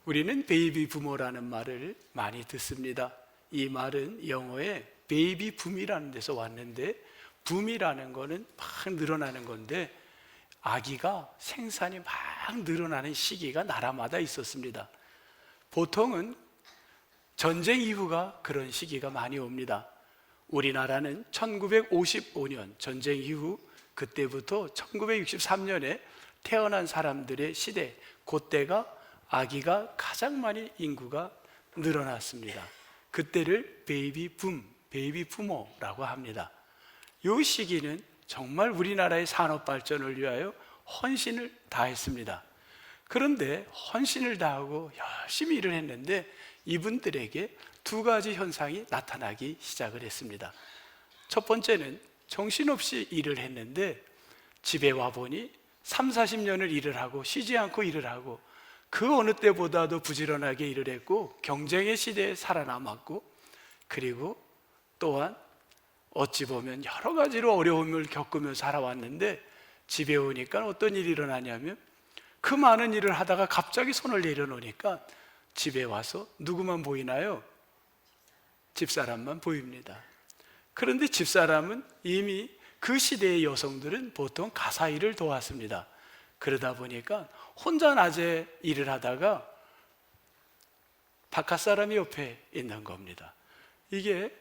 우리는 베이비 부모라는 말을 많이 듣습니다. 이 말은 영어에 베이비 붐이라는 데서 왔는데, 붐이라는 거는 막 늘어나는 건데, 아기가 생산이 막 늘어나는 시기가 나라마다 있었습니다. 보통은 전쟁 이후가 그런 시기가 많이 옵니다. 우리나라는 1955년 전쟁 이후, 그때부터 1963년에 태어난 사람들의 시대, 그때가 아기가 가장 많이 인구가 늘어났습니다. 그때를 베이비 붐, 베이비 부모라고 합니다. 이 시기는 정말 우리나라의 산업 발전을 위하여 헌신을 다했습니다. 그런데 헌신을 다하고 열심히 일을 했는데 이분들에게 두 가지 현상이 나타나기 시작을 했습니다. 첫 번째는 정신없이 일을 했는데 집에 와보니 3, 40년을 일을 하고 쉬지 않고 일을 하고 그 어느 때보다도 부지런하게 일을 했고 경쟁의 시대에 살아남았고, 그리고 또한 어찌 보면 여러 가지로 어려움을 겪으며 살아왔는데 집에 오니까 어떤 일이 일어나냐면 그 많은 일을 하다가 갑자기 손을 내려놓으니까 집에 와서 누구만 보이나요? 집사람만 보입니다. 그런데 집사람은 이미 그 시대의 여성들은 보통 가사 일을 도왔습니다. 그러다 보니까 혼자 낮에 일을 하다가 바깥 사람이 옆에 있는 겁니다. 이게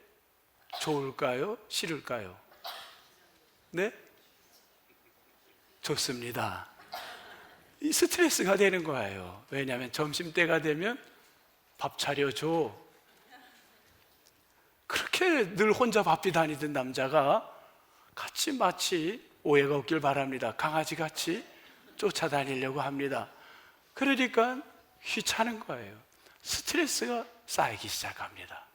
좋을까요? 싫을까요? 네? 좋습니다. 이 스트레스가 되는 거예요. 왜냐하면 점심때가 되면 밥 차려줘. 그렇게 늘 혼자 바삐 다니던 남자가 같이 마치 오해가 없길 바랍니다. 강아지같이 쫓아다니려고 합니다. 그러니까 귀찮은 거예요. 스트레스가 쌓이기 시작합니다.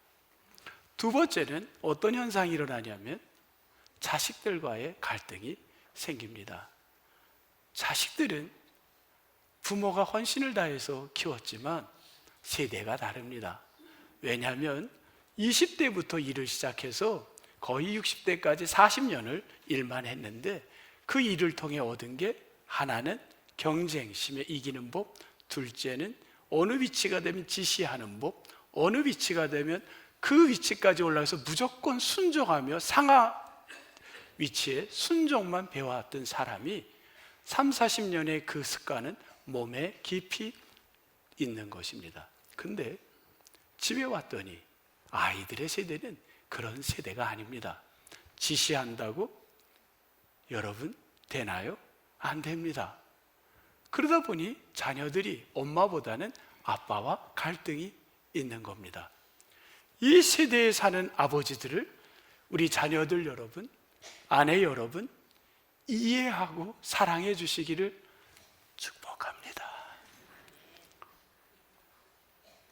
두 번째는 어떤 현상이 일어나냐면 자식들과의 갈등이 생깁니다. 자식들은 부모가 헌신을 다해서 키웠지만 세대가 다릅니다. 왜냐하면 20대부터 일을 시작해서 거의 60대까지 40년을 일만 했는데 그 일을 통해 얻은 게 하나는 경쟁심에 이기는 법, 둘째는 어느 위치가 되면 지시하는 법, 어느 위치가 되면 그 위치까지 올라가서 무조건 순종하며 상하 위치에 순종만 배워왔던 사람이 3, 40년의 그 습관은 몸에 깊이 있는 것입니다. 근데 집에 왔더니 아이들의 세대는 그런 세대가 아닙니다. 지시한다고 여러분 되나요? 안 됩니다. 그러다 보니 자녀들이 엄마보다는 아빠와 갈등이 있는 겁니다. 이 세대에 사는 아버지들을 우리 자녀들 여러분, 아내 여러분 이해하고 사랑해 주시기를 축복합니다.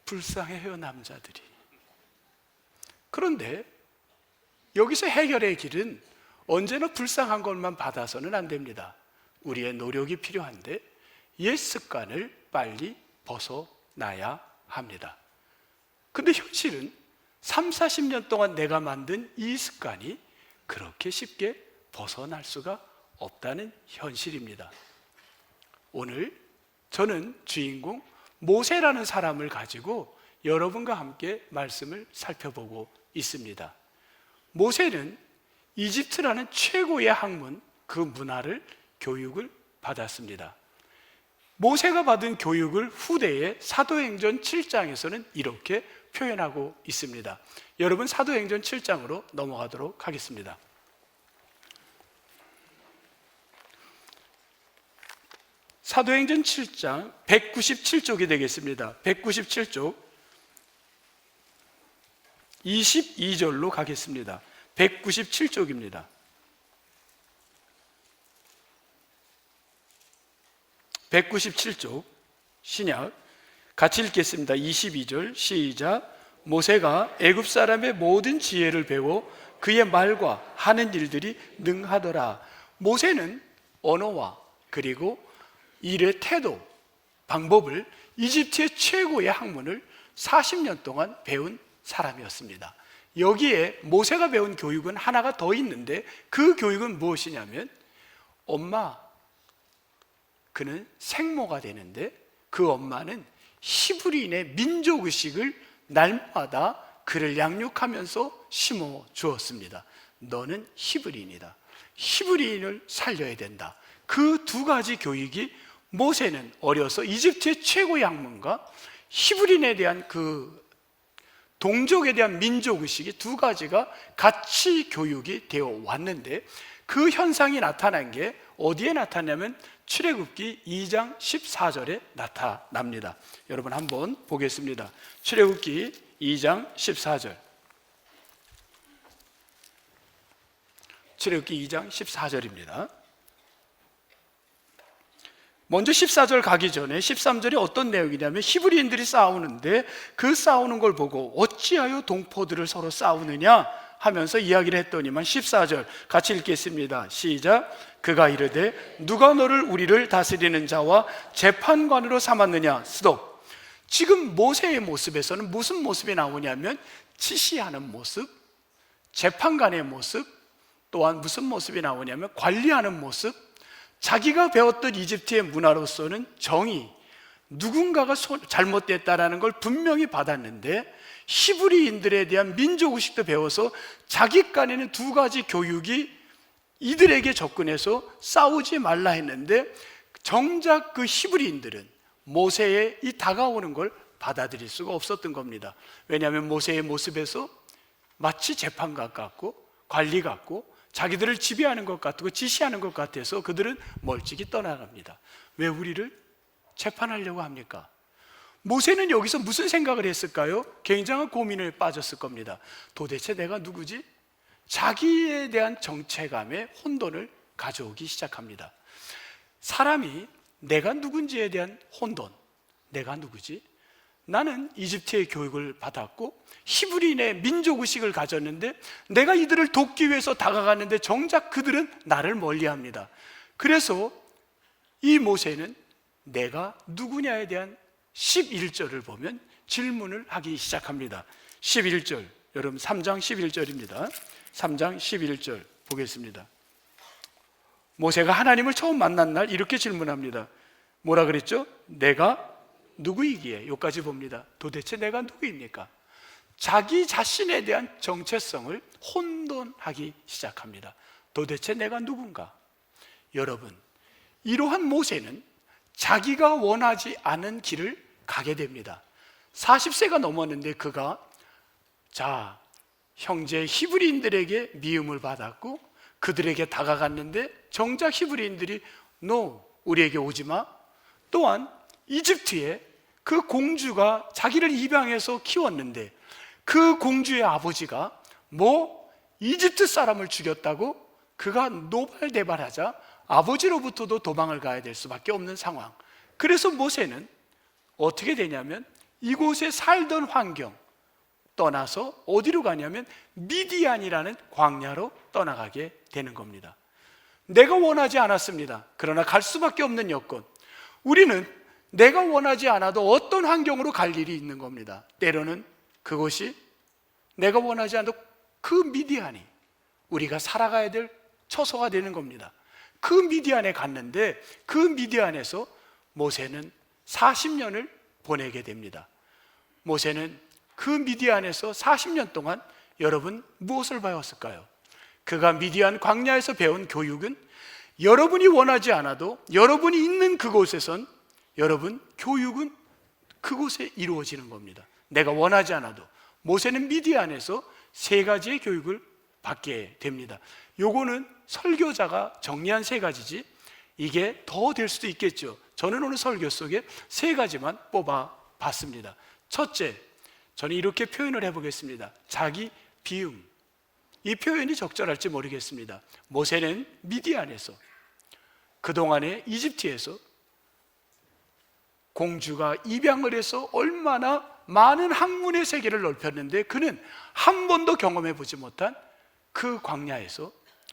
불쌍해요, 남자들이. 그런데 여기서 해결의 길은 언제나 불쌍한 것만 받아서는 안 됩니다. 우리의 노력이 필요한데 옛 습관을 빨리 벗어나야 합니다. 근데 현실은 3, 40년 동안 내가 만든 이 습관이 그렇게 쉽게 벗어날 수가 없다는 현실입니다. 오늘 저는 주인공 모세라는 사람을 가지고 여러분과 함께 말씀을 살펴보고 있습니다. 모세는 이집트라는 최고의 학문, 그 문화를 교육을 받았습니다. 모세가 받은 교육을 후대에 사도행전 7장에서는 이렇게 표현하고 있습니다. 여러분 사도행전 7장으로 넘어가도록 하겠습니다. 사도행전 7장 197쪽이 되겠습니다. 197쪽 22절로 가겠습니다. 197쪽입니다. 197쪽 신약 같이 읽겠습니다. 22절 시작. 모세가 애굽 사람의 모든 지혜를 배워 그의 말과 하는 일들이 능하더라. 모세는 언어와 그리고 일의 태도, 방법을 이집트의 최고의 학문을 40년 동안 배운 사람이었습니다. 여기에 모세가 배운 교육은 하나가 더 있는데 그 교육은 무엇이냐면 엄마, 그는 생모가 되는데 그 엄마는 히브리인의 민족의식을 날마다 그를 양육하면서 심어 주었습니다. 너는 히브리인이다. 히브리인을 살려야 된다. 그 두 가지 교육이 모세는 어려서 이집트의 최고 양문과 히브리인에 대한 그 동족에 대한 민족의식이 두 가지가 같이 교육이 되어 왔는데, 그 현상이 나타난 게 어디에 나타나냐면 출애굽기 2장 14절에 나타납니다. 여러분 한번 보겠습니다. 출애굽기 2장 14절. 출애굽기 2장 14절입니다. 먼저 14절 가기 전에 13절이 어떤 내용이냐면 히브리인들이 싸우는데 그 싸우는 걸 보고 어찌하여 동포들을 서로 싸우느냐 하면서 이야기를 했더니만 14절 같이 읽겠습니다. 시작. 그가 이르되 누가 너를 우리를 다스리는 자와 재판관으로 삼았느냐. 스톱. 지금 모세의 모습에서는 무슨 모습이 나오냐면 지시하는 모습, 재판관의 모습, 또한 무슨 모습이 나오냐면 관리하는 모습, 자기가 배웠던 이집트의 문화로서는 정의, 누군가가 잘못됐다라는 걸 분명히 받았는데 히브리인들에 대한 민족의식도 배워서 자기 간에는 두 가지 교육이 이들에게 접근해서 싸우지 말라 했는데, 정작 그 히브리인들은 모세의 이 다가오는 걸 받아들일 수가 없었던 겁니다. 왜냐하면 모세의 모습에서 마치 재판관 같고 관리 같고 자기들을 지배하는 것 같고 지시하는 것 같아서 그들은 멀찍이 떠나갑니다. 왜 우리를 재판하려고 합니까? 모세는 여기서 무슨 생각을 했을까요? 굉장한 고민에 빠졌을 겁니다. 도대체 내가 누구지? 자기에 대한 정체감에 혼돈을 가져오기 시작합니다. 사람이 내가 누군지에 대한 혼돈, 내가 누구지? 나는 이집트의 교육을 받았고 히브리인의 민족의식을 가졌는데 내가 이들을 돕기 위해서 다가갔는데 정작 그들은 나를 멀리합니다. 그래서 이 모세는 내가 누구냐에 대한 11절을 보면 질문을 하기 시작합니다. 11절, 여러분 3장 11절입니다. 3장 11절 보겠습니다. 모세가 하나님을 처음 만난 날 이렇게 질문합니다. 뭐라 그랬죠? 내가 누구이기에? 여기까지 봅니다. 도대체 내가 누구입니까? 자기 자신에 대한 정체성을 혼돈하기 시작합니다. 도대체 내가 누군가? 여러분, 이러한 모세는 자기가 원하지 않은 길을 가게 됩니다. 40세가 넘었는데 그가 형제 히브리인들에게 미움을 받았고 그들에게 다가갔는데 정작 히브리인들이 너 우리에게 오지 마. 또한 이집트에 그 공주가 자기를 입양해서 키웠는데 그 공주의 아버지가 이집트 사람을 죽였다고 그가 노발대발하자 아버지로부터도 도망을 가야 될 수밖에 없는 상황. 그래서 모세는 어떻게 되냐면 이곳에 살던 환경 떠나서 어디로 가냐면 미디안이라는 광야로 떠나가게 되는 겁니다. 내가 원하지 않았습니다. 그러나 갈 수밖에 없는 여건. 우리는 내가 원하지 않아도 어떤 환경으로 갈 일이 있는 겁니다. 때로는 그것이 내가 원하지 않아도 그 미디안이 우리가 살아가야 될 처소가 되는 겁니다. 그 미디안에 갔는데 그 미디안에서 모세는 40년을 보내게 됩니다. 모세는 그 미디안에서 40년 동안 여러분 무엇을 배웠을까요? 그가 미디안 광야에서 배운 교육은 여러분이 원하지 않아도 여러분이 있는 그곳에선 여러분 교육은 그곳에 이루어지는 겁니다. 내가 원하지 않아도. 모세는 미디안에서 세 가지의 교육을 받게 됩니다. 요거는 설교자가 정리한 세 가지지 이게 더 될 수도 있겠죠. 저는 오늘 설교 속에 세 가지만 뽑아 봤습니다. 첫째, 저는 이렇게 표현을 해보겠습니다. 자기 비움. 이 표현이 적절할지 모르겠습니다. 모세는 미디안에서, 그동안에 이집트에서 공주가 입양을 해서 얼마나 많은 학문의 세계를 넓혔는데 그는 한 번도 경험해 보지 못한 그 광야에서,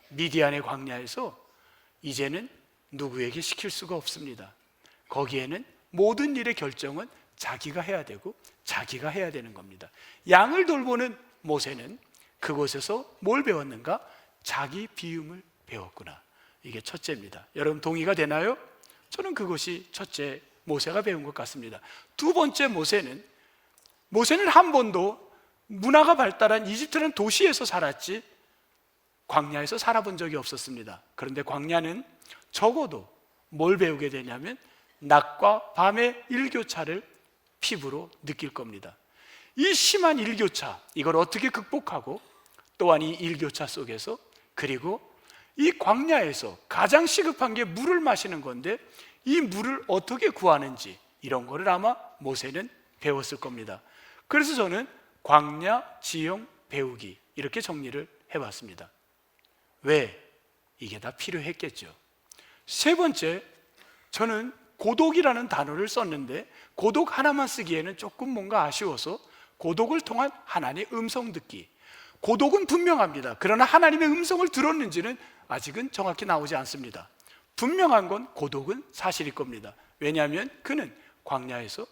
미디안의 광야에서 이제는 누구에게 시킬 수가 없습니다. 거기에는 모든 일의 결정은 자기가 해야 되고 자기가 해야 되는 겁니다. 양을 돌보는 모세는 그곳에서 뭘 배웠는가? 자기 비움을 배웠구나. 이게 첫째입니다. 여러분 동의가 되나요? 저는 그것이 첫째 모세가 배운 것 같습니다. 두 번째, 모세는 한 번도 문화가 발달한 이집트라는 도시에서 살았지 광야에서 살아본 적이 없었습니다. 그런데 광야는 적어도 뭘 배우게 되냐면 낮과 밤의 일교차를 피부로 느낄 겁니다. 이 심한 일교차, 이걸 어떻게 극복하고 또한 이 일교차 속에서, 그리고 이 광야에서 가장 시급한 게 물을 마시는 건데 이 물을 어떻게 구하는지, 이런 거를 아마 모세는 배웠을 겁니다. 그래서 저는 광야 지형 배우기 이렇게 정리를 해봤습니다. 왜? 이게 다 필요했겠죠. 세 번째, 저는 고독이라는 단어를 썼는데 고독 하나만 쓰기에는 조금 뭔가 아쉬워서 고독을 통한 하나님의 음성 듣기. 고독은 분명합니다. 그러나 하나님의 음성을 들었는지는 아직은 정확히 나오지 않습니다. 분명한 건 고독은 사실일 겁니다. 왜냐하면 그는 광야에서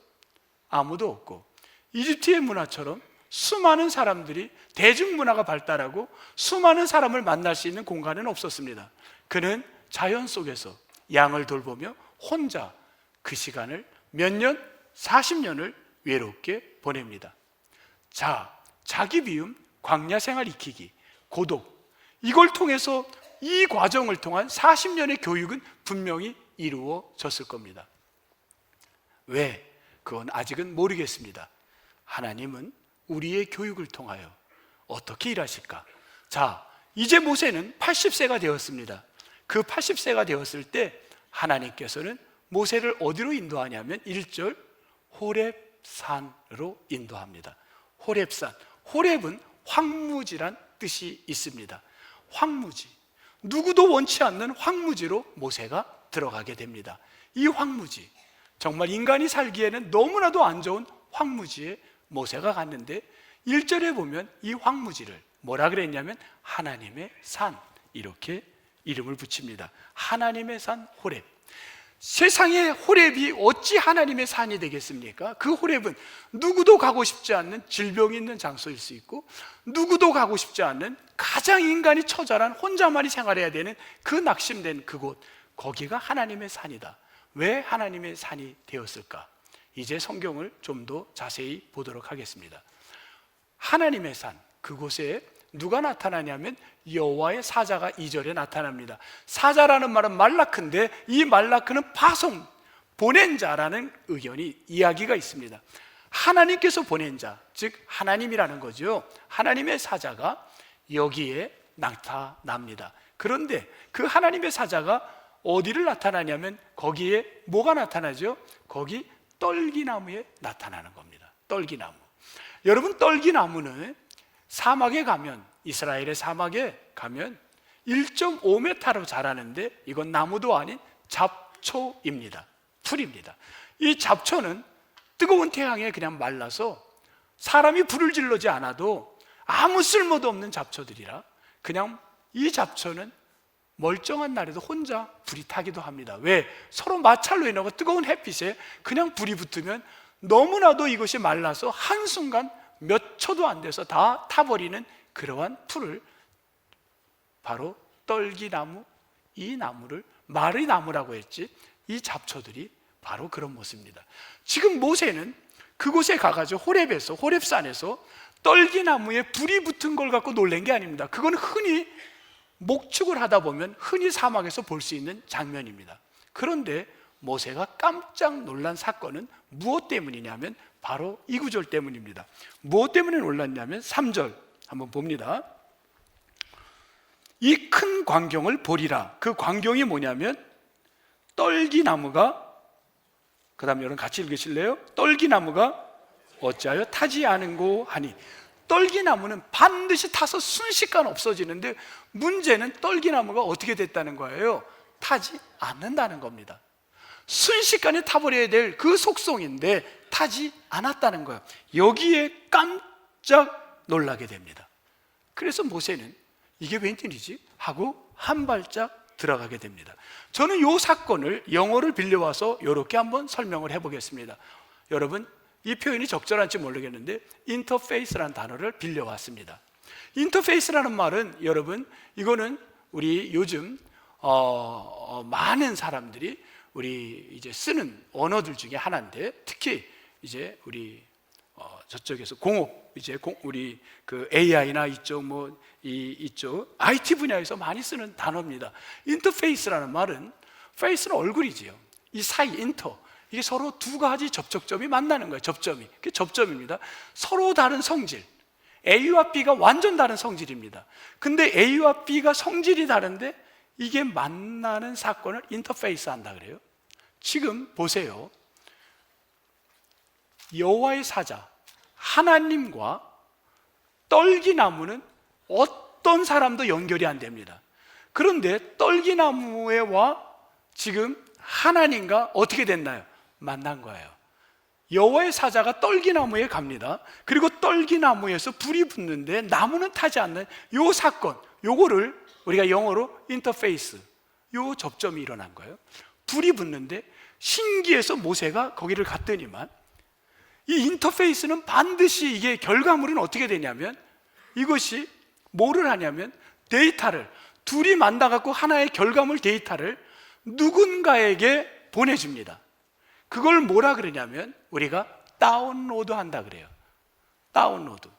아무도 없고 이집트의 문화처럼 수많은 사람들이, 대중문화가 발달하고 수많은 사람을 만날 수 있는 공간은 없었습니다. 그는 자연 속에서 양을 돌보며 혼자 그 시간을 몇 년, 40년을 외롭게 보냅니다. 자, 자기 비움, 광야 생활 익히기, 고독, 이걸 통해서 이 과정을 통한 40년의 교육은 분명히 이루어졌을 겁니다. 왜? 그건 아직은 모르겠습니다. 하나님은 우리의 교육을 통하여 어떻게 일하실까? 자, 이제 모세는 80세가 되었습니다. 그 80세가 되었을 때 하나님께서는 모세를 어디로 인도하냐면 1절 호렙산으로 인도합니다. 호렙산, 호렙은 황무지란 뜻이 있습니다. 황무지, 누구도 원치 않는 황무지로 모세가 들어가게 됩니다. 이 황무지, 정말 인간이 살기에는 너무나도 안 좋은 황무지에 모세가 갔는데 1절에 보면 이 황무지를 뭐라 그랬냐면 하나님의 산, 이렇게 이름을 붙입니다. 하나님의 산 호렙. 세상의 호렙이 어찌 하나님의 산이 되겠습니까? 그 호렙은 누구도 가고 싶지 않는 질병이 있는 장소일 수 있고, 누구도 가고 싶지 않는 가장 인간이 처절한 혼자만이 생활해야 되는 그 낙심된 그곳, 거기가 하나님의 산이다. 왜 하나님의 산이 되었을까? 이제 성경을 좀 더 자세히 보도록 하겠습니다. 하나님의 산, 그곳에 누가 나타나냐면 여호와의 사자가 2절에 나타납니다. 사자라는 말은 말라크인데 이 말라크는 파송, 보낸 자라는 이야기가 있습니다. 하나님께서 보낸 자, 즉 하나님이라는 거죠. 하나님의 사자가 여기에 나타납니다. 그런데 그 하나님의 사자가 어디를 나타나냐면 거기에 뭐가 나타나죠? 거기 떨기나무에 나타나는 겁니다. 떨기나무. 여러분, 떨기나무는 사막에 가면, 이스라엘의 사막에 가면 1.5m로 자라는데 이건 나무도 아닌 잡초입니다. 풀입니다. 이 잡초는 뜨거운 태양에 그냥 말라서 사람이 불을 질르지 않아도 아무 쓸모도 없는 잡초들이라 그냥 이 잡초는 멀쩡한 날에도 혼자 불이 타기도 합니다. 왜? 서로 마찰로 인하고 뜨거운 햇빛에 그냥 불이 붙으면 너무나도 이것이 말라서 한순간 몇 초도 안 돼서 다 타버리는 그러한 풀을 바로 떨기나무, 이 나무를 말의 나무라고 했지, 이 잡초들이 바로 그런 모습입니다. 지금 모세는 그곳에 가가지고 호렙산에서 떨기나무에 불이 붙은 걸 갖고 놀란 게 아닙니다. 그건 흔히 목축을 하다 보면 흔히 사막에서 볼 수 있는 장면입니다. 그런데 모세가 깜짝 놀란 사건은 무엇 때문이냐면 바로 이 구절 때문입니다. 무엇 때문에 놀랐냐면 3절 한번 봅니다. 이 큰 광경을 보리라. 그 광경이 뭐냐면 떨기나무가, 그 다음 여러분 같이 읽으실래요? 떨기나무가 어찌하여 타지 않은고 하니. 떨기나무는 반드시 타서 순식간 없어지는데 문제는 떨기나무가 어떻게 됐다는 거예요? 타지 않는다는 겁니다. 순식간에 타버려야 될 그 속성인데 타지 않았다는 거예요. 여기에 깜짝 놀라게 됩니다. 그래서 모세는 이게 웬일이지? 하고 한 발짝 들어가게 됩니다. 저는 이 사건을 영어를 빌려와서 이렇게 한번 설명을 해보겠습니다. 여러분, 이 표현이 적절한지 모르겠는데 인터페이스라는 단어를 빌려왔습니다. 인터페이스라는 말은 여러분, 이거는 우리 요즘 많은 사람들이 우리 이제 쓰는 언어들 중에 하나인데, 특히 이제 우리 저쪽에서 공업, 이제 우리 그 AI나 이쪽 이쪽 IT 분야에서 많이 쓰는 단어입니다. 인터페이스라는 말은, 페이스는 얼굴이지요. 이 사이 인터, 이게 서로 두 가지 접촉점이 만나는 거예요. 접점이, 그게 접점입니다. 서로 다른 성질, A와 B가 완전 다른 성질입니다. 근데 A와 B가 성질이 다른데 이게 만나는 사건을 인터페이스 한다 그래요. 지금 보세요. 여호와의 사자 하나님과 떨기나무는 어떤 사람도 연결이 안 됩니다. 그런데 떨기나무와 지금 하나님과 어떻게 됐나요? 만난 거예요. 여호와의 사자가 떨기나무에 갑니다. 그리고 떨기나무에서 불이 붙는데 나무는 타지 않는 요 사건, 요거를 우리가 영어로 인터페이스, 요 접점이 일어난 거예요. 불이 붙는데 신기해서 모세가 거기를 갔더니만, 이 인터페이스는 반드시, 이게 결과물은 어떻게 되냐면, 이것이 뭐를 하냐면 데이터를, 둘이 만나갖고 하나의 결과물 데이터를 누군가에게 보내줍니다. 그걸 뭐라 그러냐면 우리가 다운로드 한다 그래요. 다운로드.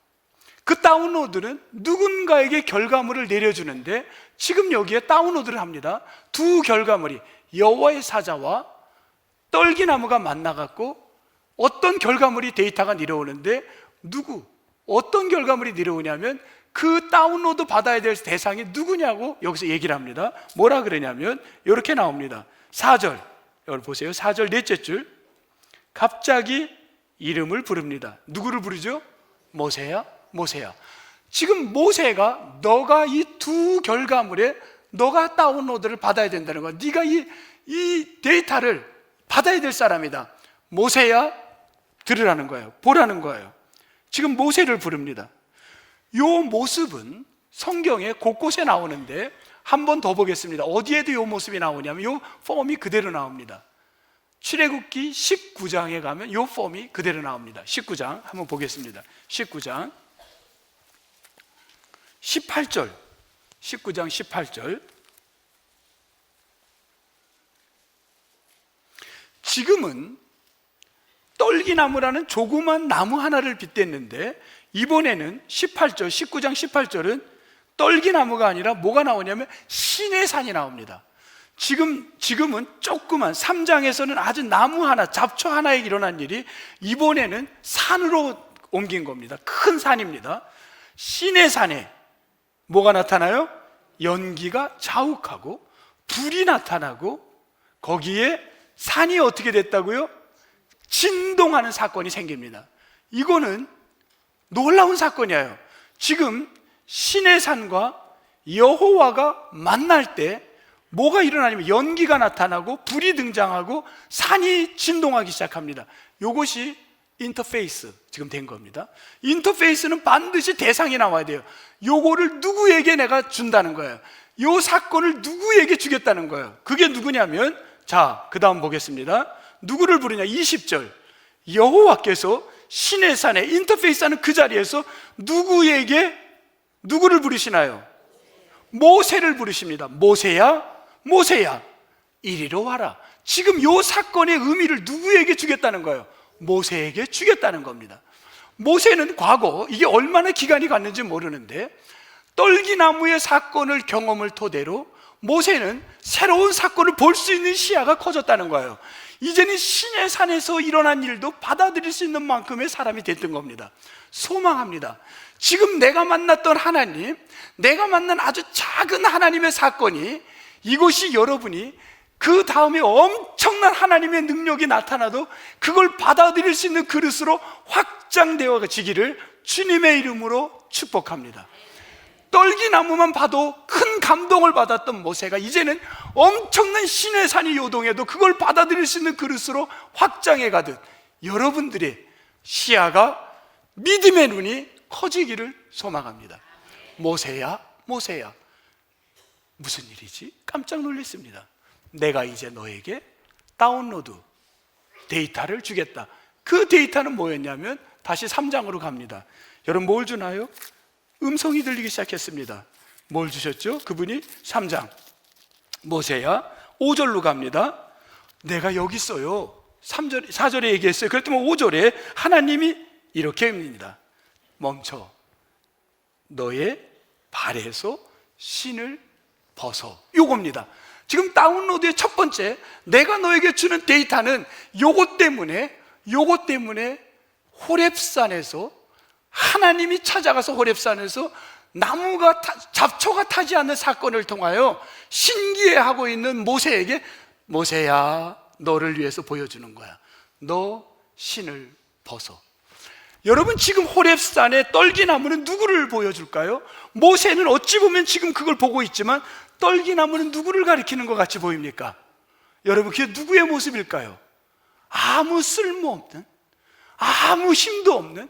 그 다운로드는 누군가에게 결과물을 내려주는데, 지금 여기에 다운로드를 합니다. 두 결과물이 여호와의 사자와 떨기나무가 만나갖고 어떤 결과물이, 데이터가 내려오는데, 어떤 결과물이 내려오냐면 그 다운로드 받아야 될 대상이 누구냐고 여기서 얘기를 합니다. 뭐라 그러냐면 이렇게 나옵니다. 4절, 여기 보세요. 4절 넷째 줄, 갑자기 이름을 부릅니다. 누구를 부르죠? 모세야, 모세야. 지금 모세가, 너가 이 두 결과물에 너가 다운로드를 받아야 된다는 거야. 네가 이 데이터를 받아야 될 사람이다. 모세야, 들으라는 거예요. 보라는 거예요. 지금 모세를 부릅니다. 이 모습은 성경에 곳곳에 나오는데, 한 번 더 보겠습니다. 어디에도 이 모습이 나오냐면 이 폼이 그대로 나옵니다. 출애굽기 19장에 가면 이 폼이 그대로 나옵니다. 19장 한번 보겠습니다. 19장 18절, 19장 18절. 지금은 떨기나무라는 조그만 나무 하나를 빗댔는데, 이번에는 18절, 19장 18절은 떨기나무가 아니라 뭐가 나오냐면 시내산이 나옵니다. 지금은 조그만, 3장에서는 아주 나무 하나, 잡초 하나에 일어난 일이 이번에는 산으로 옮긴 겁니다. 큰 산입니다. 시내산에 뭐가 나타나요? 연기가 자욱하고 불이 나타나고, 거기에 산이 어떻게 됐다고요? 진동하는 사건이 생깁니다. 이거는 놀라운 사건이에요. 지금 시내산과 여호와가 만날 때 뭐가 일어나냐면 연기가 나타나고 불이 등장하고 산이 진동하기 시작합니다. 이것이 인터페이스 지금 된 겁니다. 인터페이스는 반드시 대상이 나와야 돼요. 요거를 누구에게 내가 준다는 거예요. 요 사건을 누구에게 주겠다는 거예요. 그게 누구냐면, 자, 그 다음 보겠습니다. 누구를 부르냐? 20절. 여호와께서 시내산에 인터페이스하는 그 자리에서 누구를 부르시나요? 모세를 부르십니다. 모세야, 모세야, 이리로 와라. 지금 요 사건의 의미를 누구에게 주겠다는 거예요? 모세에게 주겠다는 겁니다. 모세는 과거, 이게 얼마나 기간이 갔는지 모르는데, 떨기나무의 사건을 경험을 토대로 모세는 새로운 사건을 볼 수 있는 시야가 커졌다는 거예요. 이제는 시내산에서 일어난 일도 받아들일 수 있는 만큼의 사람이 됐던 겁니다. 소망합니다. 지금 내가 만났던 하나님, 내가 만난 아주 작은 하나님의 사건이, 이것이 여러분이 그 다음에 엄청난 하나님의 능력이 나타나도 그걸 받아들일 수 있는 그릇으로 확장되어지기를 주님의 이름으로 축복합니다. 떨기나무만 봐도 큰 감동을 받았던 모세가 이제는 엄청난 시내산이 요동해도 그걸 받아들일 수 있는 그릇으로 확장해 가듯, 여러분들의 시야가, 믿음의 눈이 커지기를 소망합니다. 모세야, 모세야, 무슨 일이지? 깜짝 놀랐습니다. 내가 이제 너에게 다운로드 데이터를 주겠다. 그 데이터는 뭐였냐면, 다시 3장으로 갑니다. 여러분 뭘 주나요? 음성이 들리기 시작했습니다. 뭘 주셨죠? 그분이 3장, 모세야, 5절로 갑니다. 내가 여기 있어요. 3절, 4절에 얘기했어요. 그랬더니 5절에 하나님이 이렇게 합니다. 멈춰. 너의 발에서 신을 벗어. 요겁니다. 지금 다운로드의 첫 번째, 내가 너에게 주는 데이터는 요것 때문에 호렙산에서 하나님이 찾아가서 호렙산에서 나무가 잡초가 타지 않는 사건을 통하여 신기해하고 있는 모세에게 모세야, 너를 위해서 보여주는 거야. 너 신을 벗어. 여러분, 지금 호렙산의 떨기나무는 누구를 보여줄까요? 모세는 어찌 보면 지금 그걸 보고 있지만 떨기나무는 누구를 가리키는 것 같이 보입니까? 여러분, 그게 누구의 모습일까요? 아무 쓸모없는, 아무 힘도 없는,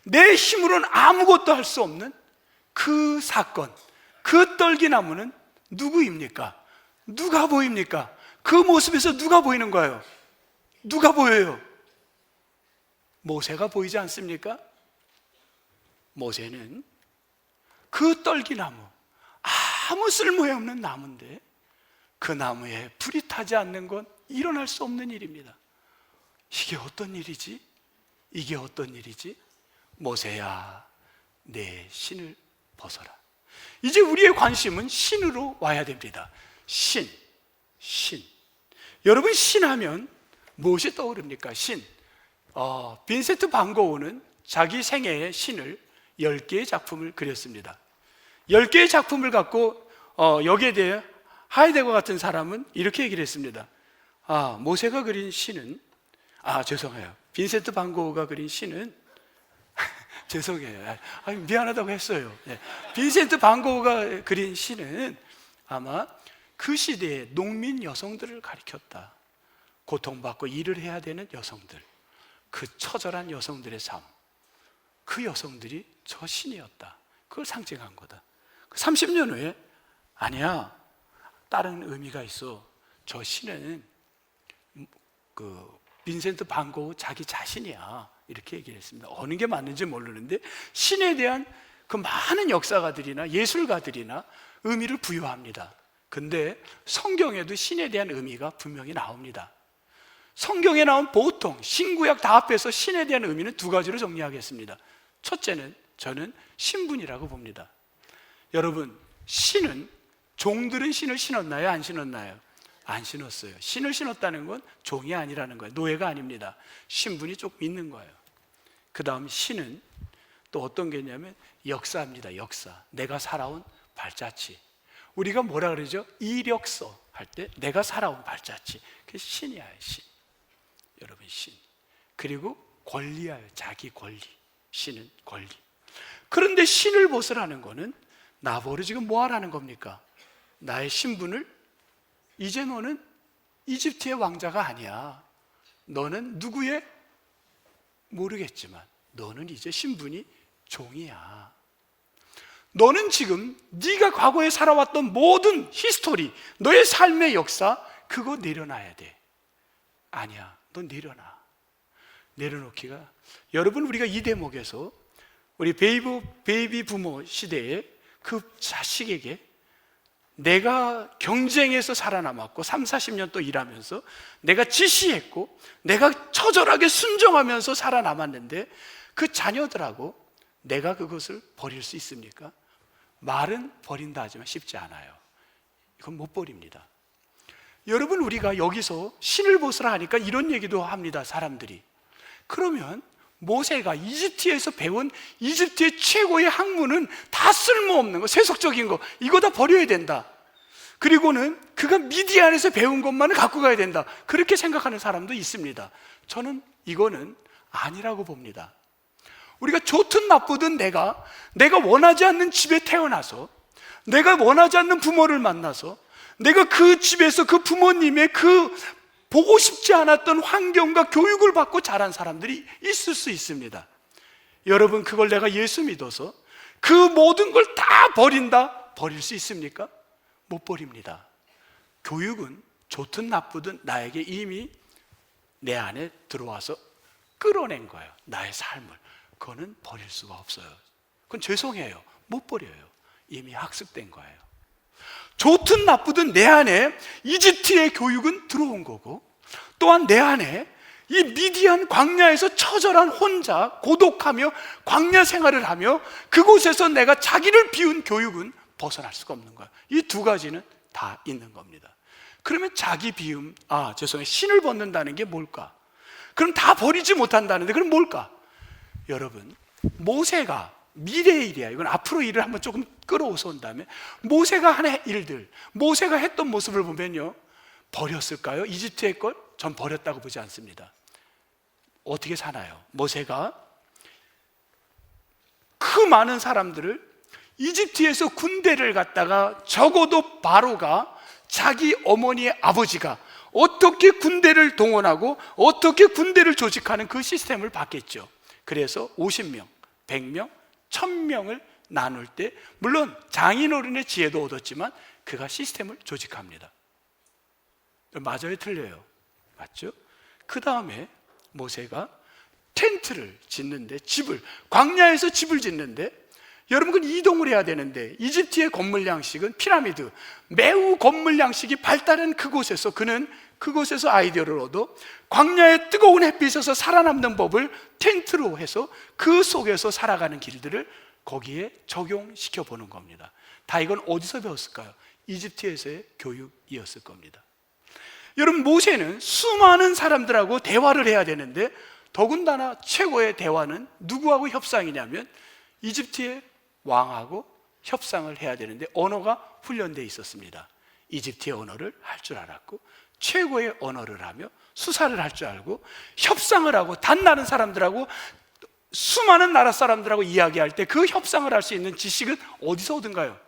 내 힘으로는 아무것도 할 수 없는 그 사건, 그 떨기나무는 누구입니까? 누가 보입니까? 그 모습에서 누가 보이는 거예요? 누가 보여요? 모세가 보이지 않습니까? 모세는 그 떨기나무, 아무 쓸모에 없는 나무인데 그 나무에 불이 타지 않는 건 일어날 수 없는 일입니다. 이게 어떤 일이지? 이게 어떤 일이지? 모세야, 내 신을 벗어라. 이제 우리의 관심은 신으로 와야 됩니다. 신. 여러분, 신하면 무엇이 떠오릅니까? 신. 빈센트 반 고흐는 자기 생애에 신을 10개의 작품을 그렸습니다. 10개의 작품을 갖고 여기에 대해 하이데거 같은 사람은 이렇게 얘기를 했습니다. 모세가 그린 신은, 죄송해요, 빈센트 반 고흐가 그린 신은 죄송해요, 미안하다고 했어요. 빈센트 반 고흐가 그린 신은 아마 그 시대의 농민 여성들을 가리켰다. 고통받고 일을 해야 되는 여성들, 그 처절한 여성들의 삶, 그 여성들이 저 신이었다. 그걸 상징한 거다. 30년 후에 아니야, 다른 의미가 있어. 저 신은 그 빈센트 반 고흐 자기 자신이야, 이렇게 얘기를 했습니다. 어느 게 맞는지 모르는데 신에 대한 그 많은 역사가들이나 예술가들이나 의미를 부여합니다. 근데 성경에도 신에 대한 의미가 분명히 나옵니다. 성경에 나온 보통 신구약 다 합해서 신에 대한 의미는 두 가지로 정리하겠습니다. 첫째는 저는 신분이라고 봅니다. 여러분, 신은, 종들은 신을 신었나요? 안 신었나요? 안 신었어요. 신을 신었다는 건 종이 아니라는 거예요. 노예가 아닙니다. 신분이 조금 있는 거예요. 그 다음 신은 또 어떤 게냐면 역사입니다. 역사. 내가 살아온 발자취. 우리가 뭐라 그러죠? 이력서 할 때 내가 살아온 발자취. 그게 신이야, 신. 여러분, 신. 그리고 권리야요. 자기 권리. 신은 권리. 그런데 신을 벗으라는 거는 나보고 지금 뭐 하라는 겁니까? 나의 신분을, 이제 너는 이집트의 왕자가 아니야. 너는 누구의? 모르겠지만 너는 이제 신분이 종이야. 너는 지금 네가 과거에 살아왔던 모든 히스토리, 너의 삶의 역사, 그거 내려놔야 돼. 아니야, 너 내려놔. 내려놓기가, 여러분, 우리가 이 대목에서 우리 베이비 부모 시대에 그 자식에게 내가 경쟁에서 살아남았고 30-40년 또 일하면서 내가 지시했고 내가 처절하게 순종하면서 살아남았는데 그 자녀들하고 내가 그것을 버릴 수 있습니까? 말은 버린다 하지만 쉽지 않아요. 이건 못 버립니다. 여러분, 우리가 여기서 신을 벗으라 하니까 이런 얘기도 합니다, 사람들이. 그러면 모세가 이집트에서 배운 이집트의 최고의 학문은 다 쓸모없는 거, 세속적인 거, 이거 다 버려야 된다. 그리고는 그가 미디안에서 배운 것만을 갖고 가야 된다. 그렇게 생각하는 사람도 있습니다. 저는 이거는 아니라고 봅니다. 우리가 좋든 나쁘든 내가 원하지 않는 집에 태어나서, 내가 원하지 않는 부모를 만나서, 내가 그 집에서 그 부모님의 그 보고 싶지 않았던 환경과 교육을 받고 자란 사람들이 있을 수 있습니다. 여러분, 그걸 내가 예수 믿어서 그 모든 걸 다 버린다? 버릴 수 있습니까? 못 버립니다. 교육은 좋든 나쁘든 나에게 이미 내 안에 들어와서 끌어낸 거예요. 나의 삶을. 그거는 버릴 수가 없어요. 그건 죄송해요. 못 버려요. 이미 학습된 거예요. 좋든 나쁘든 내 안에 이집트의 교육은 들어온 거고 또한 내 안에 이 미디안 광야에서 처절한 혼자 고독하며 광야 생활을 하며 그곳에서 내가 자기를 비운 교육은 벗어날 수가 없는 거야. 이 두 가지는 다 있는 겁니다. 그러면 자기 비움, 신을 벗는다는 게 뭘까? 그럼 다 버리지 못한다는데 그럼 뭘까? 여러분, 모세가 미래의 일이야. 이건 앞으로 일을 한번 조금 끌어오서 온다면 모세가 한 일들, 모세가 했던 모습을 보면요, 버렸을까요? 이집트의 걸? 전 버렸다고 보지 않습니다. 어떻게 사나요? 모세가 그 많은 사람들을 이집트에서 군대를 갖다가 적어도 바로가 자기 어머니의 아버지가 어떻게 군대를 동원하고 어떻게 군대를 조직하는 그 시스템을 봤겠죠. 그래서 50명, 100명, 1000명을 나눌 때 물론 장인어른의 지혜도 얻었지만 그가 시스템을 조직합니다. 맞아요? 틀려요? 맞죠? 그 다음에 모세가 텐트를 짓는데, 광야에서 집을 짓는데, 여러분 그건 이동을 해야 되는데 이집트의 건물 양식은 피라미드, 매우 건물 양식이 발달한 그곳에서 그는 그곳에서 아이디어를 얻어 광야의 뜨거운 햇빛에서 살아남는 법을 텐트로 해서 그 속에서 살아가는 길들을 거기에 적용시켜 보는 겁니다. 다 이건 어디서 배웠을까요? 이집트에서의 교육이었을 겁니다. 여러분, 모세는 수많은 사람들하고 대화를 해야 되는데 더군다나 최고의 대화는 누구하고 협상이냐면 이집트의 왕하고 협상을 해야 되는데 언어가 훈련되어 있었습니다. 이집트의 언어를 할 줄 알았고 최고의 언어를 하며 수사를 할 줄 알고 협상을 하고 단나른 사람들하고 수많은 나라 사람들하고 이야기할 때 그 협상을 할 수 있는 지식은 어디서 얻은가요?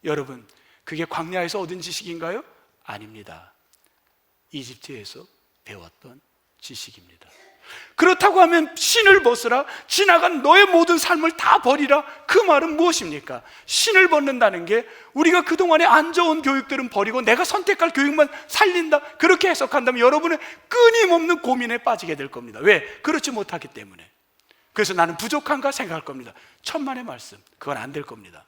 여러분, 그게 광야에서 얻은 지식인가요? 아닙니다. 이집트에서 배웠던 지식입니다. 그렇다고 하면 신을 벗으라, 지나간 너의 모든 삶을 다 버리라, 그 말은 무엇입니까? 신을 벗는다는 게 우리가 그동안에 안 좋은 교육들은 버리고 내가 선택할 교육만 살린다, 그렇게 해석한다면 여러분은 끊임없는 고민에 빠지게 될 겁니다. 왜? 그렇지 못하기 때문에. 그래서 나는 부족한가 생각할 겁니다. 천만의 말씀, 그건 안 될 겁니다.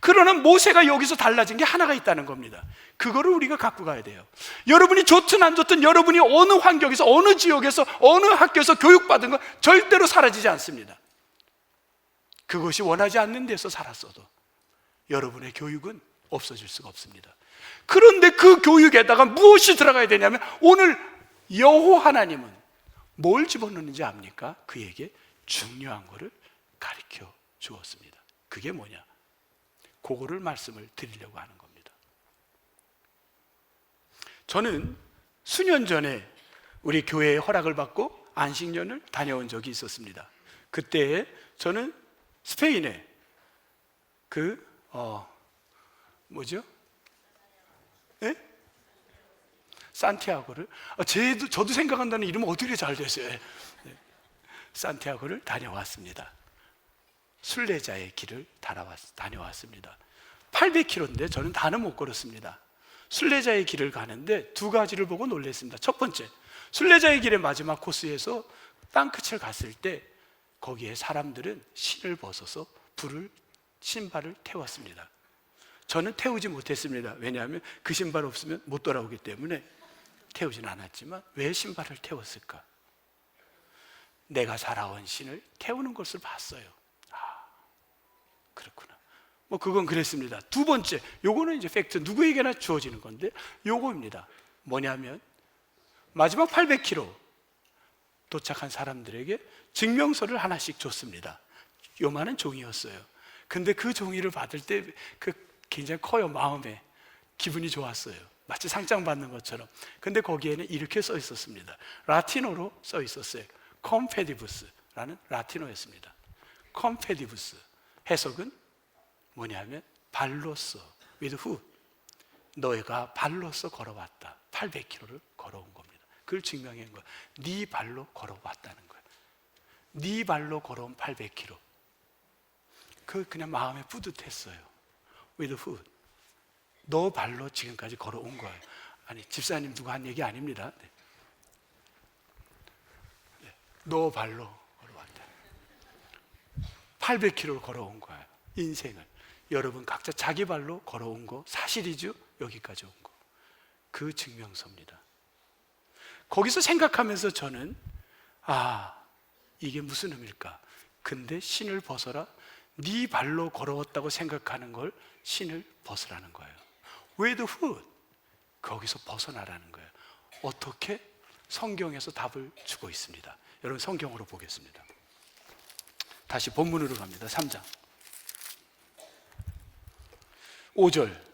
그러나 모세가 여기서 달라진 게 하나가 있다는 겁니다. 그거를 우리가 갖고 가야 돼요. 여러분이 좋든 안 좋든 여러분이 어느 환경에서 어느 지역에서 어느 학교에서 교육받은 건 절대로 사라지지 않습니다. 그것이 원하지 않는 데서 살았어도 여러분의 교육은 없어질 수가 없습니다. 그런데 그 교육에다가 무엇이 들어가야 되냐면 오늘 여호와 하나님은 뭘 집어넣는지 압니까? 그에게 중요한 거를 가르쳐 주었습니다. 그게 뭐냐? 그거를 말씀을 드리려고 하는 겁니다. 저는 수년 전에 우리 교회에 허락을 받고 안식년을 다녀온 적이 있었습니다. 그때 저는 스페인에 예? 산티아고를 저도 생각한다는 이름은 어떻게 잘 됐어요. 산티아고를 다녀왔습니다. 순례자의 길을 다녀왔습니다. 800km인데 저는 다는 못 걸었습니다. 순례자의 길을 가는데 두 가지를 보고 놀랐습니다. 첫 번째, 순례자의 길의 마지막 코스에서 땅끝을 갔을 때 거기에 사람들은 신을 벗어서 신발을 태웠습니다. 저는 태우지 못했습니다. 왜냐하면 그 신발 없으면 못 돌아오기 때문에 태우진 않았지만 왜 신발을 태웠을까? 내가 살아온 신을 태우는 것을 봤어요. 그렇구나. 그건 그랬습니다. 두 번째, 요거는 이제 팩트, 누구에게나 주어지는 건데 요거입니다. 뭐냐면 마지막 800km 도착한 사람들에게 증명서를 하나씩 줬습니다. 요만한 종이였어요. 근데 그 종이를 받을 때 굉장히 커요. 마음에 기분이 좋았어요. 마치 상장 받는 것처럼. 근데 거기에는 이렇게 써 있었습니다. 라틴어로 써 있었어요. 컴페디부스라는 라틴어였습니다. 컴페디부스 해석은 뭐냐면 발로써, with foot, 너희가 발로써 걸어왔다. 800km를 걸어온 겁니다. 그걸 증명한 거야. 네 발로 걸어왔다는 거야. 네 발로 걸어온 800km. 그냥 마음에 뿌듯했어요. with foot, 너 발로 지금까지 걸어온 거예요. 아니, 집사님 누가 한 얘기 아닙니다. 네. 너 발로 800km를 걸어온 거예요. 인생을. 여러분 각자 자기 발로 걸어온 거 사실이죠? 여기까지 온 거. 그 증명서입니다. 거기서 생각하면서 저는 이게 무슨 의미일까? 근데 신을 벗어라. 네 발로 걸어왔다고 생각하는 걸 신을 벗으라는 거예요. With hood. 거기서 벗어나라는 거예요. 어떻게? 성경에서 답을 주고 있습니다. 여러분 성경으로 보겠습니다. 다시 본문으로 갑니다. 3장 5절.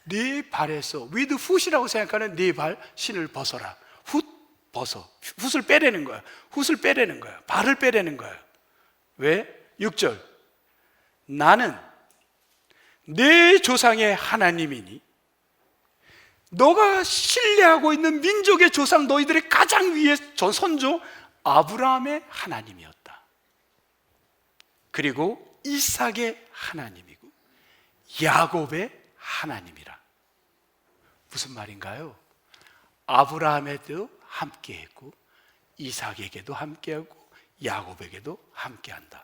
네 발에서 with foot이라고 생각하는 네 발 신을 벗어라. 훗 벗어. 훗을 빼내는 거야. 훗을 빼내는 거야. 발을 빼내는 거야. 왜? 6절. 나는 내 조상의 하나님이니 너가 신뢰하고 있는 민족의 조상 너희들의 가장 위의 선조 아브라함의 하나님이었다. 그리고 이삭의 하나님이고 야곱의 하나님이라. 무슨 말인가요? 아브라함에도 함께했고 이삭에게도 함께하고 야곱에게도 함께한다.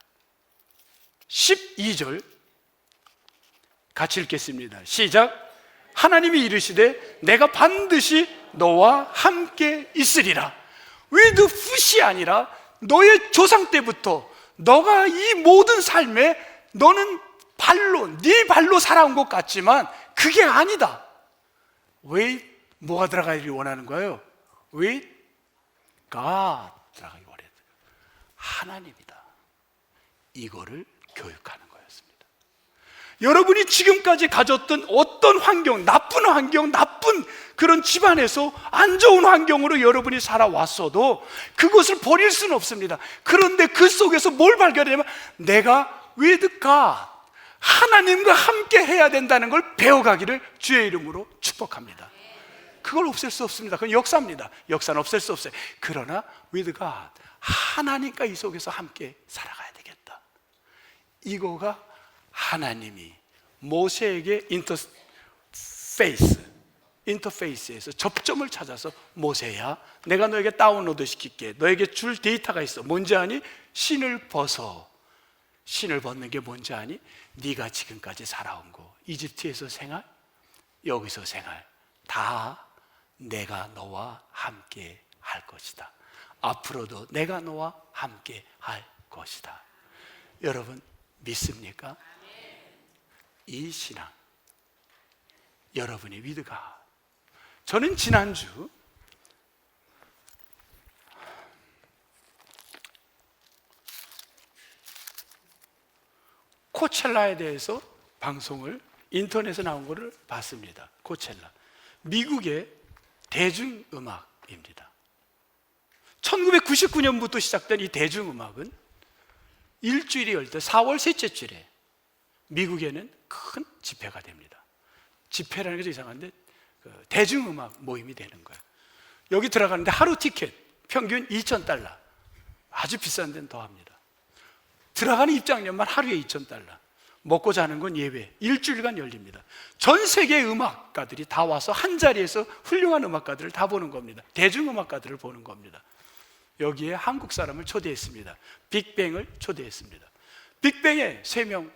12절 같이 읽겠습니다. 시작. 하나님이 이르시되 내가 반드시 너와 함께 있으리라. with foot이 아니라 너의 조상 때부터 너가 이 모든 삶에 너는 네 발로 살아온 것 같지만 그게 아니다. 왜 뭐가 들어가기를 원하는 거예요? with God 들어가기 원해요. 하나님이다. 이거를 교육하는 거였습니다. 여러분이 지금까지 가졌던 어떤 환경, 나쁜 그런 집안에서 안 좋은 환경으로 여러분이 살아왔어도 그것을 버릴 수는 없습니다. 그런데 그 속에서 뭘 발견하냐면 내가 with God, 하나님과 함께 해야 된다는 걸 배워가기를 주의 이름으로 축복합니다. 그걸 없앨 수 없습니다. 그건 역사입니다. 역사는 없앨 수 없어요. 그러나 with God, 하나님과 이 속에서 함께 살아가야 되겠다. 이거가 하나님이 모세에게 인터페이스에서 접점을 찾아서 모세야, 내가 너에게 다운로드 시킬게. 너에게 줄 데이터가 있어. 뭔지 아니? 신을 벗어. 신을 벗는 게 뭔지 아니? 네가 지금까지 살아온 거, 이집트에서 생활, 여기서 생활, 다 내가 너와 함께 할 것이다. 앞으로도 내가 너와 함께 할 것이다. 여러분 믿습니까? 이 신앙 여러분이 믿으가. 저는 지난주 코첼라에 대해서 방송을 인터넷에 나온 것을 봤습니다. 코첼라, 미국의 대중음악입니다. 1999년부터 시작된 이 대중음악은 일주일이 열 때 4월 셋째 주에 미국에는 큰 집회가 됩니다. 집회라는 게 좀 이상한데 대중음악 모임이 되는 거예요. 여기 들어가는데 하루 티켓 평균 $2,000, 아주 비싼 데는 더 합니다. 들어가는 입장료만 하루에 $2,000, 먹고 자는 건 예외. 일주일간 열립니다. 전 세계의 음악가들이 다 와서 한 자리에서 훌륭한 음악가들을 다 보는 겁니다. 대중음악가들을 보는 겁니다. 여기에 한국 사람을 초대했습니다. 빅뱅을 초대했습니다. 빅뱅의 3명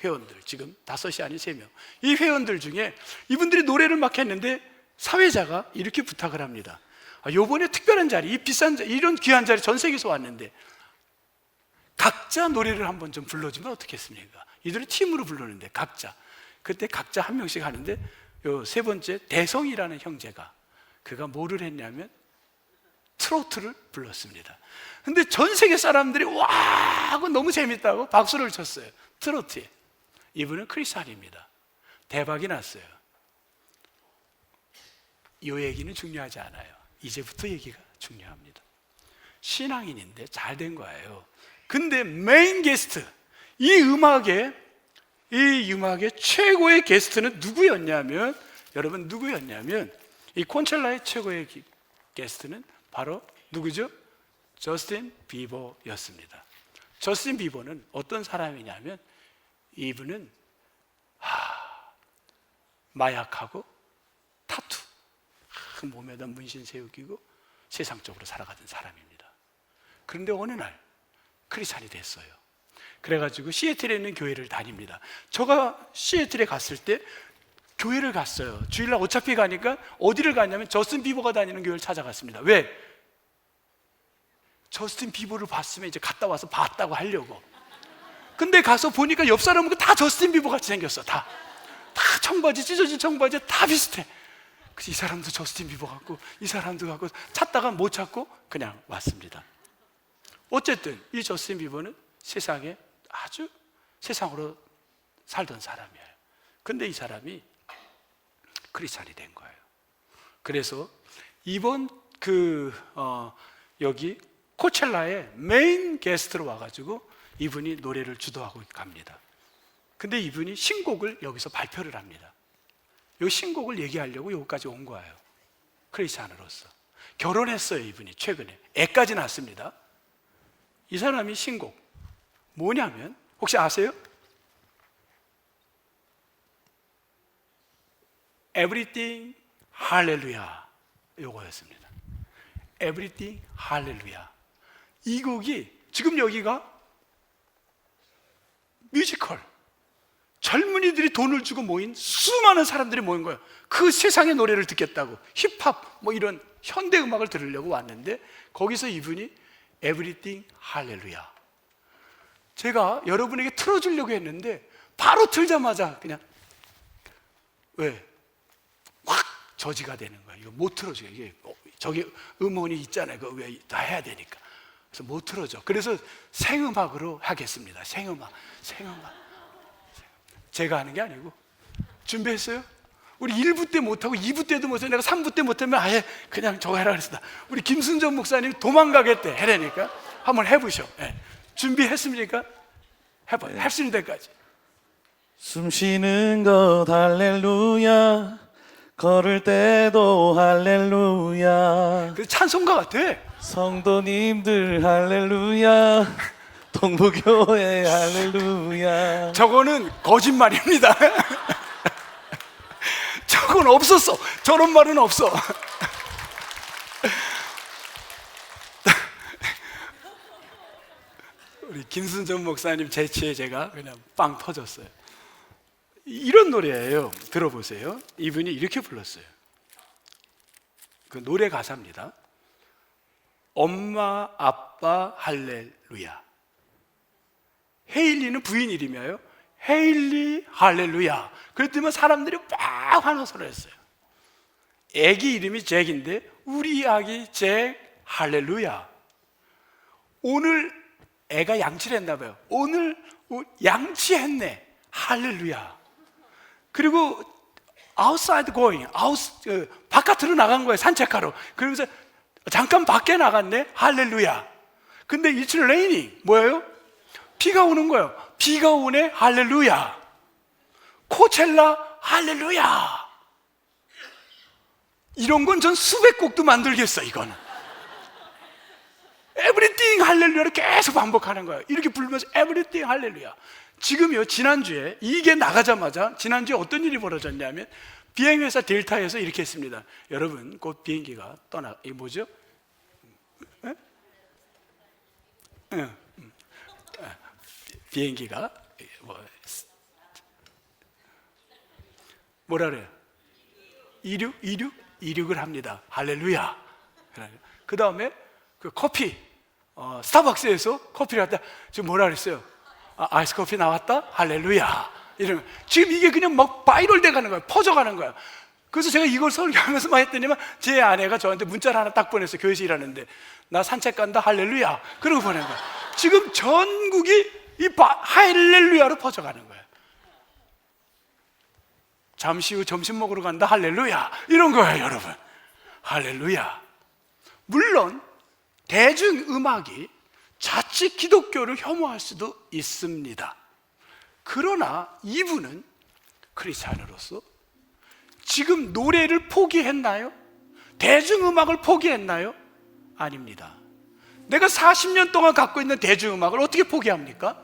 회원들, 지금 5이 아닌 3명. 이 회원들 중에 이분들이 노래를 막 했는데 사회자가 이렇게 부탁을 합니다. 요번에 특별한 자리, 이 비싼 자리, 이런 귀한 자리 전 세계에서 왔는데 각자 노래를 한번 좀 불러주면 어떻겠습니까? 이들은 팀으로 부르는데 각자. 그때 각자 한 명씩 하는데 요 세 번째 대성이라는 형제가 그가 뭐를 했냐면 트로트를 불렀습니다. 근데 전 세계 사람들이 와 하고 너무 재밌다고 박수를 쳤어요. 트로트에. 이분은 크리스찬입니다. 대박이 났어요. 이 얘기는 중요하지 않아요. 이제부터 얘기가 중요합니다. 신앙인인데 잘 된 거예요. 근데 메인 게스트, 이 음악의 최고의 게스트는 누구였냐면, 여러분 누구였냐면 이 콘첼라의 최고의 게스트는 바로 누구죠? 저스틴 비버였습니다. 저스틴 비버는 어떤 사람이냐면 이분은 마약하고 타투, 몸에다 문신 새우기고 세상적으로 살아가던 사람입니다. 그런데 어느 날 크리스찬이 됐어요. 그래가지고 시애틀에 있는 교회를 다닙니다. 제가 시애틀에 갔을 때 교회를 갔어요. 주일날 어차피 가니까 어디를 갔냐면 저스틴 비버가 다니는 교회를 찾아갔습니다. 왜? 저스틴 비버를 봤으면 이제 갔다 와서 봤다고 하려고. 근데 가서 보니까 옆 사람은 다 저스틴 비버 같이 생겼어. 다 청바지, 찢어진 청바지 다 비슷해. 그래서 이 사람도 저스틴 비버 같고 이 사람도 같고 찾다가 못 찾고 그냥 왔습니다. 어쨌든 이 저스틴 비버는 세상에 아주 세상으로 살던 사람이에요. 근데 이 사람이 크리스찬이 된 거예요. 그래서 이번 여기 코첼라에 메인 게스트로 와가지고 이분이 노래를 주도하고 갑니다. 근데 이분이 신곡을 여기서 발표를 합니다. 이 신곡을 얘기하려고 여기까지 온 거예요. 크리스찬으로서 결혼했어요. 이분이 최근에 애까지 낳았습니다. 이 사람이 신곡 뭐냐면 혹시 아세요? Everything Hallelujah 요거였습니다. Everything Hallelujah. 이 곡이 지금 여기가 뮤지컬 젊은이들이 돈을 주고 모인 수많은 사람들이 모인 거예요. 그 세상의 노래를 듣겠다고 힙합 뭐 이런 현대 음악을 들으려고 왔는데 거기서 이분이 Everything Hallelujah 제가 여러분에게 틀어주려고 했는데 바로 틀자마자 그냥 왜? 확 저지가 되는 거예요. 이거 못 틀어줘요. 이게 저기 음원이 있잖아요. 그거 왜 다 해야 되니까. 그래서 못 틀어줘. 그래서 생음악으로 하겠습니다. 생음악. 제가 하는 게 아니고 준비했어요? 우리 1부 때 못하고 2부 때도 못해서 내가 3부 때 못하면 아예 그냥 저거 해라 그랬어. 우리 김순전 목사님 도망가겠대 해라니까 한번 해보셔. 네. 준비했습니까? 해봐요. 할 수 있는 데까지. 숨 쉬는 것 할렐루야, 걸을 때도 할렐루야, 그 찬송가 같아. 성도님들 할렐루야, 동부교회 할렐루야. 저거는 거짓말입니다. 저건 없었어. 저런 말은 없어. 우리 김순전 목사님 재치에 제가 그냥 빵 터졌어요. 이런 노래예요. 들어보세요. 이분이 이렇게 불렀어요. 그 노래 가사입니다. 엄마 아빠 할렐루야. 헤일리는 부인 이름이에요. 헤일리 할렐루야. 그랬더니 사람들이 막 환호성을 했어요. 애기 이름이 잭인데 우리 아기 잭 할렐루야. 오늘 애가 양치를 했나 봐요. 오늘 양치했네 할렐루야. 그리고 outside going, 바깥으로 나간 거예요. 산책하러. 그러면서 잠깐 밖에 나갔네 할렐루야. 근데 it's raining 뭐예요? 비가 오는 거예요. 비가 오네 할렐루야. 코첼라 할렐루야. 이런 건 전 수백 곡도 만들겠어. 이거는 Everything 할렐루야를 계속 반복하는 거예요. 이렇게 부르면서 Everything 할렐루야. 지금요, 지난주에 이게 나가자마자 지난주에 어떤 일이 벌어졌냐면 비행회사 델타에서 이렇게 했습니다. 여러분 곧 비행기가 이게 뭐죠? 비행기가 뭐라 그래요? 이륙을 합니다. 할렐루야. 그 다음에 그 커피 스타벅스에서 커피를 갖다 지금 뭐라 그랬어요? 아이스 커피 나왔다? 할렐루야. 이러면 지금 이게 그냥 막 바이럴 돼 가는 거예요. 퍼져가는 거예요. 그래서 제가 이걸 설교하면서 막 했더니만 제 아내가 저한테 문자를 하나 딱 보냈어요. 교회에서 일하는데 나 산책 간다 할렐루야. 그러고 보낸 거예요. 지금 전국이 이 할렐루야로 퍼져가는 거예요. 잠시 후 점심 먹으러 간다 할렐루야. 이런 거예요. 여러분 할렐루야. 물론 대중음악이 자칫 기독교를 혐오할 수도 있습니다. 그러나 이분은 크리스찬으로서 지금 노래를 포기했나요? 대중음악을 포기했나요? 아닙니다. 내가 40년 동안 갖고 있는 대중음악을 어떻게 포기합니까?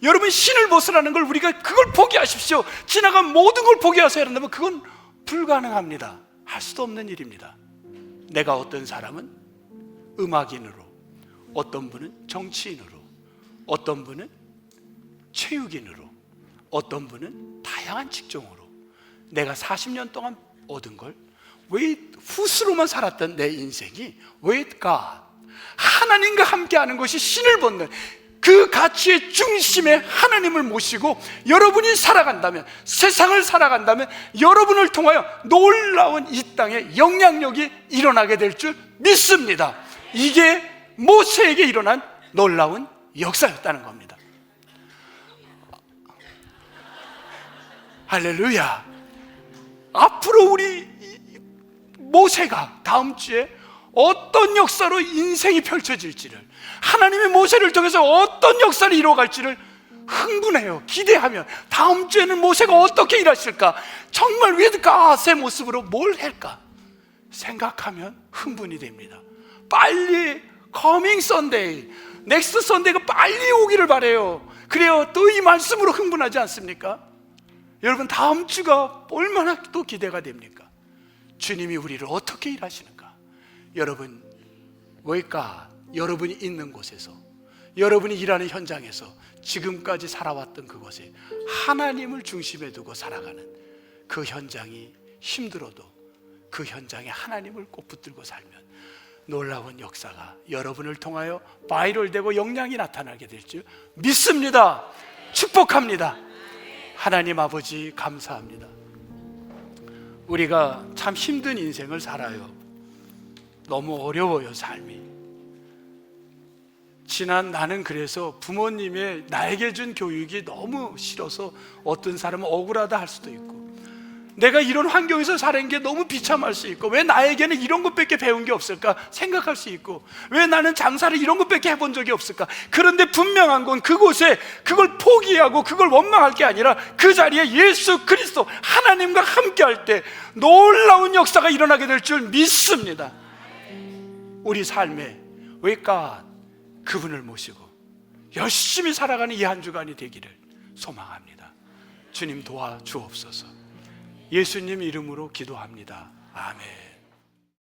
여러분 신을 벗으라는 걸 우리가 그걸 포기하십시오. 지나간 모든 걸 포기하세요 한다면 그건 불가능합니다. 할 수도 없는 일입니다. 내가 어떤 사람은 음악인으로, 어떤 분은 정치인으로, 어떤 분은 체육인으로, 어떤 분은 다양한 직종으로 내가 40년 동안 얻은 걸 왜 훗으로만 살았던 내 인생이 왜 하나님과 함께하는 것이 신을 벗는 그 가치의 중심에 하나님을 모시고 여러분이 살아간다면, 세상을 살아간다면 여러분을 통하여 놀라운 이 땅에 영향력이 일어나게 될 줄 믿습니다. 이게 모세에게 일어난 놀라운 역사였다는 겁니다. 할렐루야. 앞으로 우리 모세가 다음 주에 어떤 역사로 인생이 펼쳐질지를, 하나님의 모세를 통해서 어떤 역사를 이루어갈지를 흥분해요. 기대하면 다음 주에는 모세가 어떻게 일하실까, 정말 위드갓의 모습으로 뭘 할까 생각하면 흥분이 됩니다. 빨리 커밍 선데이, 넥스트 선데이가 빨리 오기를 바래요. 그래요. 또 이 말씀으로 흥분하지 않습니까? 여러분, 다음 주가 얼마나 또 기대가 됩니까? 주님이 우리를 어떻게 일하시는가? 여러분, 왜일까? 여러분이 있는 곳에서, 여러분이 일하는 현장에서 지금까지 살아왔던 그곳에 하나님을 중심에 두고 살아가는 그 현장이 힘들어도 그 현장에 하나님을 꼭 붙들고 살면 놀라운 역사가 여러분을 통하여 바이럴되고 영향이 나타나게 될 줄 믿습니다. 축복합니다. 하나님 아버지, 감사합니다. 우리가 참 힘든 인생을 살아요. 너무 어려워요, 삶이. 지난 나는 그래서 부모님의 나에게 준 교육이 너무 싫어서 어떤 사람은 억울하다 할 수도 있고, 내가 이런 환경에서 살은 게 너무 비참할 수 있고, 왜 나에게는 이런 것밖에 배운 게 없을까 생각할 수 있고, 왜 나는 장사를 이런 것밖에 해본 적이 없을까. 그런데 분명한 건 그곳에 그걸 포기하고 그걸 원망할 게 아니라 그 자리에 예수 그리스도 하나님과 함께할 때 놀라운 역사가 일어나게 될 줄 믿습니다. 우리 삶에 왜까 그분을 모시고 열심히 살아가는 이 한 주간이 되기를 소망합니다. 주님 도와주옵소서. 예수님 이름으로 기도합니다. 아멘.